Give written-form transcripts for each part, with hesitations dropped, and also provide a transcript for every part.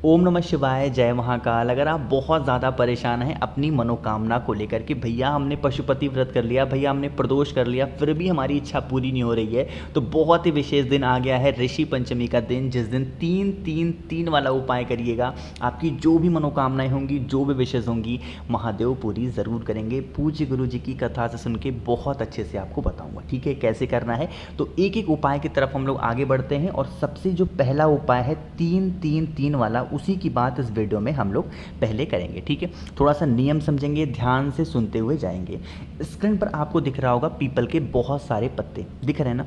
ओम नमः शिवाय, जय महाकाल। अगर आप बहुत ज़्यादा परेशान हैं अपनी मनोकामना को लेकर कि भैया हमने पशुपति व्रत कर लिया, भैया हमने प्रदोष कर लिया, फिर भी हमारी इच्छा पूरी नहीं हो रही है, तो बहुत ही विशेष दिन आ गया है ऋषि पंचमी का दिन, जिस दिन 3-3-3 वाला उपाय करिएगा। आपकी जो भी मनोकामनाएं होंगी, जो भी विशेष होंगी, महादेव पूरी ज़रूर करेंगे। पूज्य गुरु जी की कथा से सुन के बहुत अच्छे से आपको बताऊँगा, ठीक है, कैसे करना है। तो एक एक उपाय की तरफ हम लोग आगे बढ़ते हैं और सबसे जो पहला उपाय है 3-3-3 वाला, उसी की बात इस वीडियो में हम लोग पहले करेंगे, ठीक है। थोड़ा सा नियम समझेंगे, ध्यान से सुनते हुए जाएंगे। स्क्रीन पर आपको दिख रहा होगा पीपल के बहुत सारे पत्ते दिख रहे हैं ना।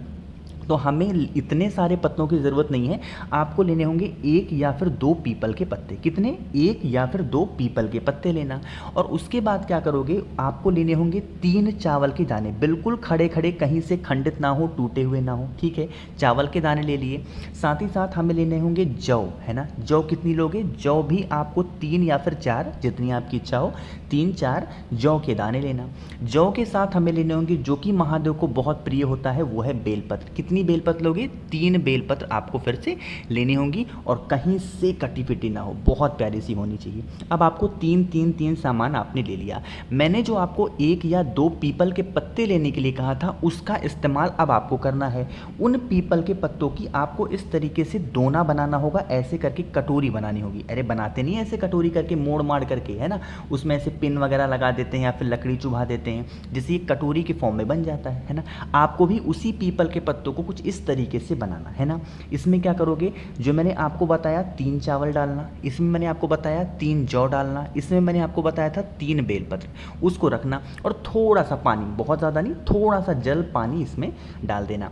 तो हमें इतने सारे पत्तों की ज़रूरत नहीं है, आपको लेने होंगे 1 या फिर 2 पीपल के पत्ते। कितने? 1 या फिर 2 पीपल के पत्ते लेना। और उसके बाद क्या करोगे, आपको लेने होंगे 3 चावल के दाने, बिल्कुल खड़े खड़े, कहीं से खंडित ना हो, टूटे हुए ना हो, ठीक है। चावल के दाने ले लिए। साथ ही साथ हमें लेने होंगे जौ, है ना। जौ कितनी लोगे? जौ भी आपको 3 या फिर 4, जितनी आपकी इच्छा हो, 3-4 जौ के दाने लेना। जौ के साथ हमें लेने होंगे, जो कि महादेव को बहुत प्रिय होता है, वो है बेलपत्र। कितनी बेलपत्र लोगे? 3 बेलपत्र आपको फिर से लेनी होंगी और कहीं से कटी पिटी ना हो, बहुत प्यारी सी होनी चाहिए। अब आपको 3-3-3 सामान आपने ले लिया। मैंने जो आपको 1 या 2 पीपल के पत्ते लेने के लिए कहा था, उसका इस्तेमाल अब आपको करना है। उन पीपल के पत्तों की आपको इस तरीके से दोना बनाना होगा, ऐसे करके कटोरी बनानी होगी। अरे बनाते नहीं ऐसे कटोरी करके, मोड़ माड़ करके, है ना, उसमें ऐसे पिन वगैरह लगा देते हैं या फिर लकड़ी चुभा देते हैं, जिससे ये कटोरी के फॉर्म में बन जाता है ना। आपको भी उसी पीपल के पत्तों को कुछ इस तरीके से बनाना है ना। इसमें क्या करोगे, जो मैंने आपको बताया 3 चावल डालना, इसमें मैंने आपको बताया 3 जौ डालना, इसमें मैंने आपको बताया था 3 बेलपत्र, उसको रखना और थोड़ा सा पानी, बहुत ज़्यादा नहीं, थोड़ा सा जल पानी इसमें डाल देना।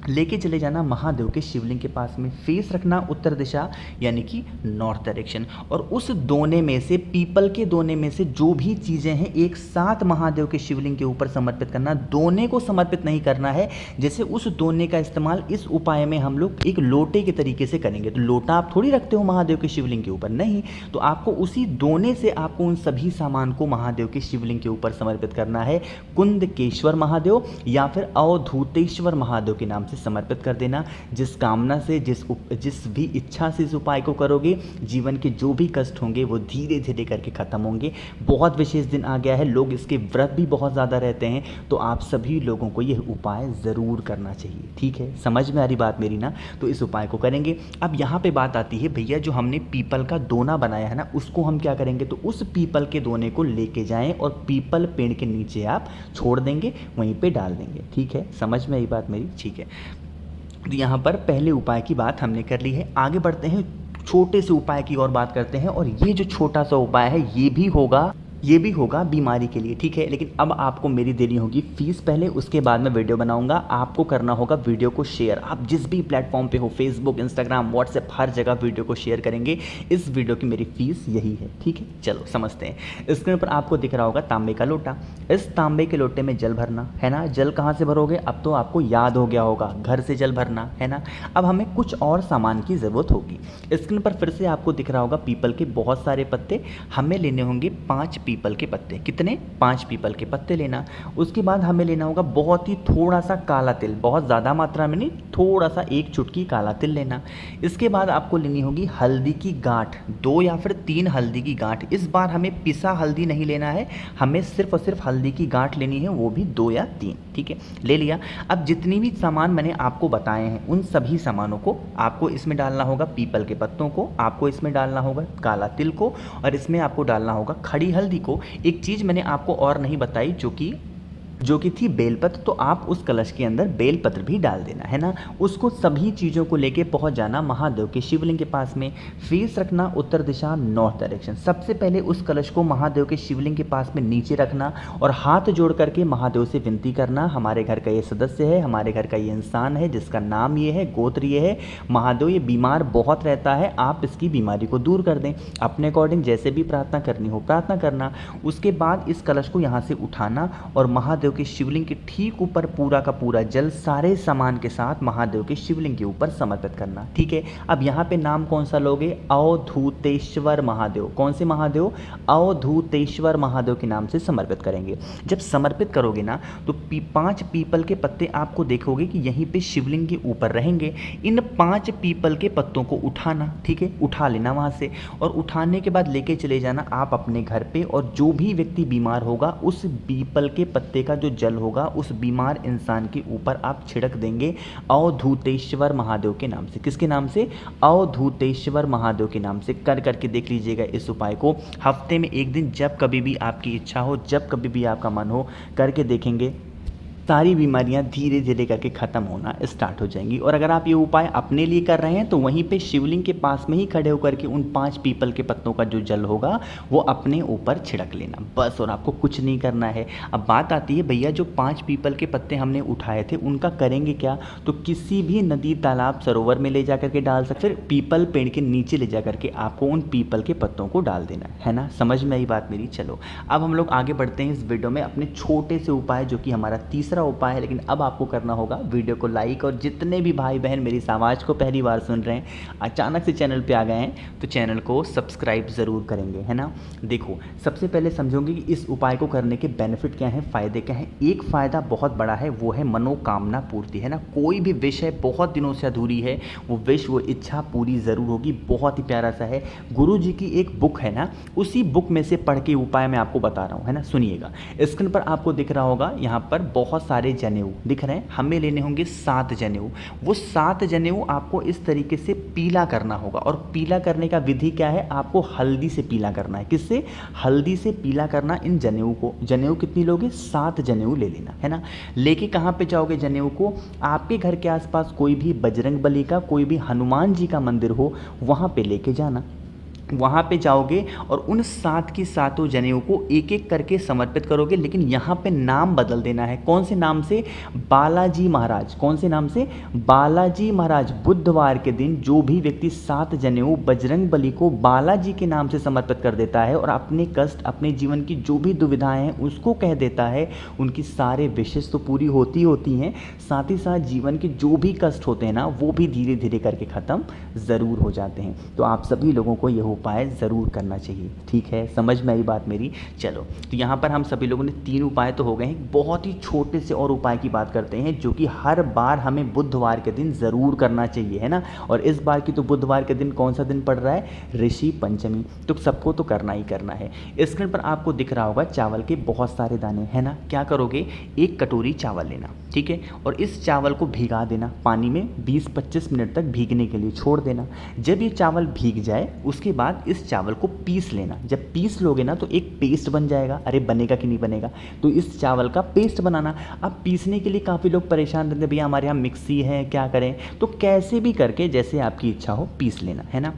लेके चले जाना महादेव के शिवलिंग के पास में। फेस रखना उत्तर दिशा, यानी कि नॉर्थ डायरेक्शन। और उस दोने में से, पीपल के दोने में से जो भी चीज़ें हैं, एक साथ महादेव के शिवलिंग के ऊपर समर्पित करना। दोने को समर्पित नहीं करना है। जैसे उस दोने का इस्तेमाल इस उपाय में हम लोग एक लोटे के तरीके से करेंगे। तो लोटा आप थोड़ी रखते हो महादेव के शिवलिंग के ऊपर, नहीं। तो आपको उसी दोने से आपको उन सभी सामान को महादेव के शिवलिंग के ऊपर समर्पित करना है। कुंदकेश्वर महादेव या फिर अवधूतेश्वर महादेव के नाम से समर्पित कर देना। जिस कामना से, जिस भी इच्छा से इस उपाय को करोगे, जीवन के जो भी कष्ट होंगे वो धीरे धीरे करके खत्म होंगे। बहुत विशेष दिन आ गया है, लोग इसके व्रत भी बहुत ज़्यादा रहते हैं, तो आप सभी लोगों को यह उपाय ज़रूर करना चाहिए, ठीक है। समझ में आ रही बात मेरी ना? तो इस उपाय को करेंगे। अब यहाँ पे बात आती है, भैया जो हमने पीपल का दोना बनाया है ना, उसको हम क्या करेंगे, तो उस पीपल के दोने को लेके जाएं और पीपल पेड़ के नीचे आप छोड़ देंगे, वहीं पे डाल देंगे, ठीक है। समझ में आई बात मेरी? ठीक है। तो यहाँ पर पहले उपाय की बात हमने कर ली है। आगे बढ़ते हैं, छोटे से उपाय की और बात करते हैं। और ये जो छोटा सा उपाय है, ये भी होगा बीमारी के लिए, ठीक है। लेकिन अब आपको मेरी देनी होगी फीस पहले, उसके बाद मैं वीडियो बनाऊंगा। आपको करना होगा वीडियो को शेयर। आप जिस भी प्लेटफॉर्म पे हो, फेसबुक, इंस्टाग्राम, व्हाट्सएप, हर जगह वीडियो को शेयर करेंगे। इस वीडियो की मेरी फीस यही है, ठीक है। चलो समझते हैं। स्क्रीन पर आपको दिख रहा होगा तांबे का लोटा। इस तांबे के लोटे में जल भरना है ना। जल कहाँ से भरोगे, अब तो आपको याद हो गया होगा, घर से जल भरना है ना। अब हमें कुछ और सामान की ज़रूरत होगी। स्क्रीन पर फिर से आपको दिख रहा होगा पीपल के बहुत सारे पत्ते। हमें लेने होंगे 5 पीपल के पत्ते। कितने? 5 पीपल के पत्ते लेना। उसके बाद हमें लेना होगा बहुत ही थोड़ा सा काला तिल, बहुत ज़्यादा मात्रा में नहीं, थोड़ा सा 1 चुटकी काला तिल लेना। इसके बाद आपको लेनी होगी हल्दी की गांठ, 2 या फिर 3 हल्दी की गांठ। इस बार हमें पिसा हल्दी नहीं लेना है, हमें सिर्फ और सिर्फ हल्दी की गांठ लेनी है, वो भी 2 या 3, ठीक है। ले लिया। अब जितनी भी सामान मैंने आपको बताए हैं, उन सभी सामानों को आपको इसमें डालना होगा। पीपल के पत्तों को आपको इसमें डालना होगा, काला तिल को, और इसमें आपको डालना होगा खड़ी हल्दी को। एक चीज़ मैंने आपको और नहीं बताई, जो कि थी बेलपत्र। तो आप उस कलश के अंदर बेलपत्र भी डाल देना है ना। उसको सभी चीज़ों को लेके पहुंच जाना महादेव के शिवलिंग के पास में। फेस रखना उत्तर दिशा, नॉर्थ डायरेक्शन। सबसे पहले उस कलश को महादेव के शिवलिंग के पास में नीचे रखना और हाथ जोड़ करके महादेव से विनती करना, हमारे घर का ये सदस्य है, हमारे घर का ये इंसान है, जिसका नाम ये है, गोत्र ये है, महादेव ये बीमार बहुत रहता है, आप इसकी बीमारी को दूर कर दें। अपने अकॉर्डिंग जैसे भी प्रार्थना करनी हो प्रार्थना करना। उसके बाद इस कलश को यहाँ से उठाना और महादेव महादेव के शिवलिंग के ठीक ऊपर पूरा का पूरा जल सारे सामान के साथ महादेव के शिवलिंग के ऊपर समर्पित करना। ठीक है, अब यहाँ पे नाम कौन सा लोगे? अवधूतेश्वर महादेव। कौन से महादेव? अवधूतेश्वर महादेव के नाम से समर्पित करेंगे। जब समर्पित करोगे ना तो 5 पीपल के पत्ते आपको देखोगे कि यहीं पे शिवलिंग के ऊपर रहेंगे। इन 5 पीपल के पत्तों को उठाना, ठीक है, उठा लेना वहाँ से, और उठाने के बाद लेके चले जाना आप अपने घर पे, और जो भी व्यक्ति बीमार होगा उस पीपल के पत्ते का जो जल होगा उस बीमार इंसान के ऊपर आप छिड़क देंगे अवधूतेश्वर महादेव के नाम से। किसके नाम से? अवधूतेश्वर महादेव के नाम से। करके देख लीजिएगा इस उपाय को। हफ्ते में एक दिन जब कभी भी आपकी इच्छा हो, जब कभी भी आपका मन हो, करके देखेंगे, सारी बीमारियां धीरे धीरे करके ख़त्म होना स्टार्ट हो जाएंगी। और अगर आप ये उपाय अपने लिए कर रहे हैं तो वहीं पे शिवलिंग के पास में ही खड़े होकर के उन 5 पीपल के पत्तों का जो जल होगा वो अपने ऊपर छिड़क लेना बस, और आपको कुछ नहीं करना है। अब बात आती है भैया जो 5 पीपल के पत्ते हमने उठाए थे उनका करेंगे क्या? तो किसी भी नदी, तालाब, सरोवर में ले जा करके डाल सकते, फिर पीपल पेड़ के नीचे ले जा करके आपको उन पीपल के पत्तों को डाल देना है ना। समझ में आई बात मेरी? चलो अब हम लोग आगे बढ़ते हैं इस वीडियो में अपने छोटे से उपाय, जो कि हमारा तीसरा उपाय है। लेकिन अब आपको करना होगा वीडियो को लाइक, और जितने भी भाई बहन मेरी इस आवाज़ को पहली बार सुन रहे हैं, अचानक से चैनल पे आ गए हैं तो चैनल को सब्सक्राइब ज़रूर करेंगे, है ना। देखो सबसे पहले समझोगे कि इस उपाय को करने के बेनिफिट क्या हैं, फ़ायदे क्या हैं। एक फ़ायदा बहुत बड़ा है, वो है मनोकामना पूर्ति, है ना। कोई भी विश है बहुत दिनों से अधूरी है, वो विश, वो इच्छा पूरी ज़रूर होगी। बहुत ही प्यारा सा है, गुरु जी की एक बुक है ना, उसी बुक में से पढ़ के उपाय मैं आपको बता रहा हूँ, है ना। सुनिएगा, स्क्रीन पर आपको दिख रहा होगा, यहाँ पर बहुत सारे जनेऊ दिख रहे हैं। हमें लेने होंगे 7 जनेऊ। वो 7 जनेऊ आपको इस तरीके से पीला करना होगा, और पीला करने का विधि क्या है? आपको हल्दी से पीला करना है। किससे? हल्दी से पीला करना इन जनेऊ को। जनेऊ कितनी लोगे? 7 जनेऊ ले लेना, है ना। लेके कहाँ पे जाओगे जनेऊ को? आपके घर के आसपास कोई भी बजरंग बली का, कोई भी हनुमान जी का मंदिर हो, वहाँ पे लेके जाना। वहाँ पे जाओगे और उन 7 की 7 जनेऊ को एक एक करके समर्पित करोगे, लेकिन यहाँ पे नाम बदल देना है। कौन से नाम से? बालाजी महाराज। कौन से नाम से? बालाजी महाराज। बुधवार के दिन जो भी व्यक्ति 7 जनेऊ बजरंग बली को बालाजी के नाम से समर्पित कर देता है और अपने कष्ट, अपने जीवन की जो भी दुविधाएं हैं उसको कह देता है, उनकी सारे विशेष तो पूरी होती हैं, साथ ही साथ जीवन के जो भी कष्ट होते हैं ना वो भी धीरे धीरे करके ख़त्म ज़रूर हो जाते हैं। तो आप सभी लोगों को यह उपाय ज़रूर करना चाहिए, ठीक है। समझ में आई बात मेरी? चलो, तो यहाँ पर हम सभी लोगों ने 3 उपाय तो हो गए हैं। बहुत ही छोटे से और उपाय की बात करते हैं जो कि हर बार हमें बुधवार के दिन ज़रूर करना चाहिए, है ना। और इस बार की तो बुधवार के दिन कौन सा दिन पड़ रहा है? ऋषि पंचमी। तो सबको तो करना ही करना है। स्क्रीन पर आपको दिख रहा होगा चावल के बहुत सारे दाने, है ना। क्या करोगे? 1 कटोरी चावल लेना, ठीक है, और इस चावल को भिगा देना पानी में 20-25 मिनट तक भीगने के लिए छोड़ देना। जब ये चावल भीग जाए उसके बाद इस चावल को पीस लेना। जब पीस लोगे ना तो एक पेस्ट बन जाएगा। अरे बनेगा कि नहीं बनेगा? तो इस चावल का पेस्ट बनाना। अब पीसने के लिए काफ़ी लोग परेशान रहते हैं, भैया हमारे यहाँ मिक्सी है, क्या करें? तो कैसे भी करके जैसे आपकी इच्छा हो पीस लेना, है ना।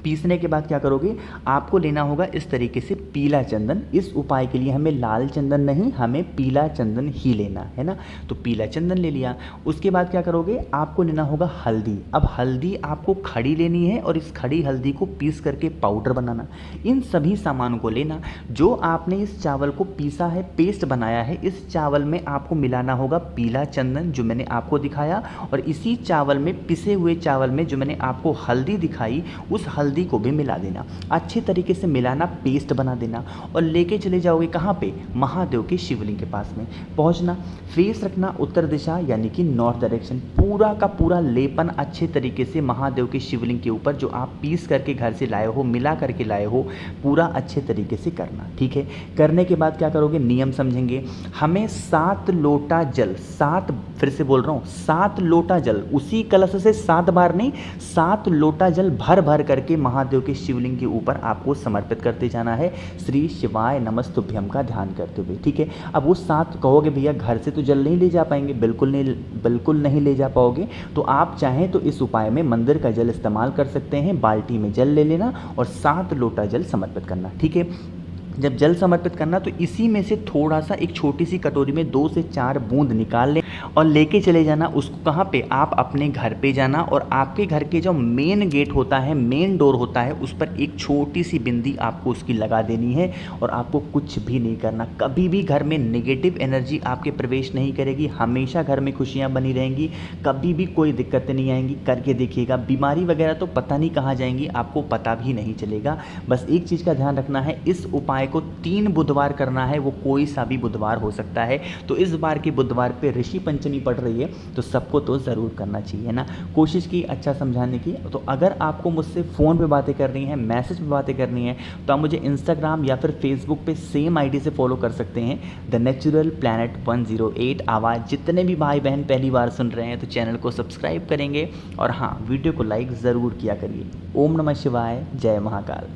पीसने के बाद क्या करोगे? आपको लेना होगा इस तरीके से पीला चंदन। इस उपाय के लिए हमें लाल चंदन नहीं, हमें पीला चंदन ही लेना है ना। तो पीला चंदन ले लिया। उसके बाद क्या करोगे? आपको लेना होगा हल्दी। अब हल्दी आपको खड़ी लेनी है और इस खड़ी हल्दी को पीस करके पाउडर बनाना। इन सभी सामानों को लेना। जो आपने इस चावल को पीसा है, पेस्ट बनाया है, इस चावल में आपको मिलाना होगा पीला चंदन जो मैंने आपको दिखाया, और इसी चावल में, पिसे हुए चावल में जो मैंने आपको हल्दी दिखाई, उस हल्दी को भी मिला देना। अच्छे तरीके से मिलाना, पेस्ट बना देना, और लेके चले जाओगे कहाँ पे? महादेव के शिवलिंग के पास में पहुँचना। फेस रखना उत्तर दिशा यानी कि नॉर्थ डायरेक्शन। पूरा का पूरा लेपन अच्छे तरीके से महादेव के शिवलिंग के ऊपर जो आप पीस करके घर से लाए हो, मिला करके लाए हो, पूरा अच्छे तरीके से करना, ठीक है। करने के बाद क्या करोगे? नियम समझेंगे। हमें 7 लोटा जल, 7, फिर से बोल रहा हूँ, 7 लोटा जल, उसी कलश से 7 बार नहीं, 7 लोटा जल भर भर करके महादेव के शिवलिंग के ऊपर आपको समर्पित करते जाना है, श्री शिवाय नमस्तुभ्यम का ध्यान करते हुए, ठीक है। अब वो 7 कहोगे भैया घर से तो जल नहीं ले जा पाएंगे, बिल्कुल नहीं ले जा पाओगे। तो आप चाहें तो इस उपाय में मंदिर का जल इस्तेमाल कर सकते हैं। बाल्टी में जल ले लेना और 7 लोटा जल समर्पित करना, ठीक है। जब जल समर्पित करना तो इसी में से थोड़ा सा एक छोटी सी कटोरी में 2 से 4 बूंद निकाल लें और लेके चले जाना उसको। कहाँ पे? आप अपने घर पे जाना और आपके घर के जो मेन गेट होता है, मेन डोर होता है, उस पर एक छोटी सी बिंदी आपको उसकी लगा देनी है और आपको कुछ भी नहीं करना। कभी भी घर में नेगेटिव एनर्जी आपके प्रवेश नहीं करेगी, हमेशा घर में खुशियाँ बनी रहेंगी, कभी भी कोई दिक्कतें नहीं आएंगी। करके देखिएगा, बीमारी वगैरह तो पता नहीं कहाँ जाएंगी, आपको पता भी नहीं चलेगा। बस एक चीज़ का ध्यान रखना है, इस उपाय को 3 बुधवार करना है, वो कोई सा भी बुधवार हो सकता है। तो इस बार के बुधवार पे ऋषि पंचमी पड़ रही है तो सबको तो ज़रूर करना चाहिए ना। कोशिश की अच्छा समझाने की। तो अगर आपको मुझसे फ़ोन पे बातें करनी है, मैसेज पे बातें करनी है, तो आप मुझे इंस्टाग्राम या फिर फेसबुक पे सेम आईडी से फॉलो कर सकते हैं, द नेचुरल प्लैनेट 108 आवाज़। जितने भी भाई बहन पहली बार सुन रहे हैं तो चैनल को सब्सक्राइब करेंगे और हाँ, वीडियो को लाइक ज़रूर किया करिए। ओम नमः शिवाय, जय महाकाल।